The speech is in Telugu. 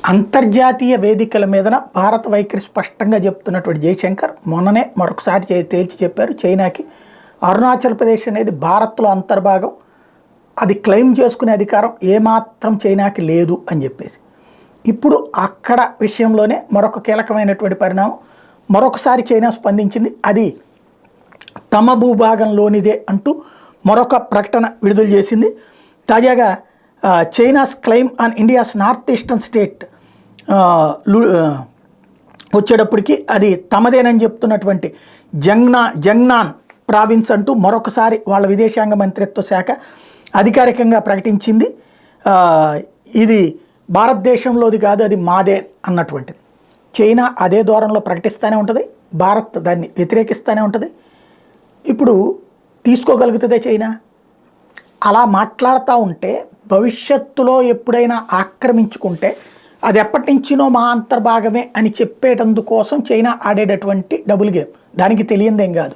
అంతర్జాతీయ వేదికల మీదన భారత వైఖరి స్పష్టంగా చెప్తున్నటువంటి జయశంకర్ మొన్ననే మరొకసారి తేల్చి చెప్పారు. చైనాకి అరుణాచల్ ప్రదేశ్ అనేది భారత్లో అంతర్భాగం, అది క్లెయిమ్ చేసుకునే అధికారం ఏమాత్రం చైనాకి లేదు అని చెప్పేసి. ఇప్పుడు అక్కడ విషయంలోనే మరొక కీలకమైనటువంటి పరిణామం, మరొకసారి చైనా స్పందించింది. అది తమ భూభాగంలోనిదే అంటూ మరొక ప్రకటన విడుదల చేసింది. తాజాగా China's claim on India's north eastern state వచ్చేటప్పటికి అది తమదేనని చెప్తున్నటువంటి జంగ్నాన్ ప్రావిన్స్ అంటూ మరొకసారి వాళ్ళ విదేశాంగ మంత్రిత్వ శాఖ అధికారికంగా ప్రకటించింది. ఇది భారతదేశంలోది కాదు, అది మాదే అన్నటువంటిది. చైనా అదే ధోరణిలో ప్రకటిస్తూనే ఉంటుంది, భారత్ దాన్ని వ్యతిరేకిస్తూనే ఉంటుంది. ఇప్పుడు తీసుకోగలుగుతుందే చైనా? అలా మాట్లాడుతూ ఉంటే భవిష్యత్తులో ఎప్పుడైనా ఆక్రమించుకుంటే అది ఎప్పటి నుంచినో మా అంతర్భాగమే అని చెప్పేటందుకోసం చైనా ఆడేటటువంటి డబుల్ గేమ్, దానికి తెలియందేం కాదు.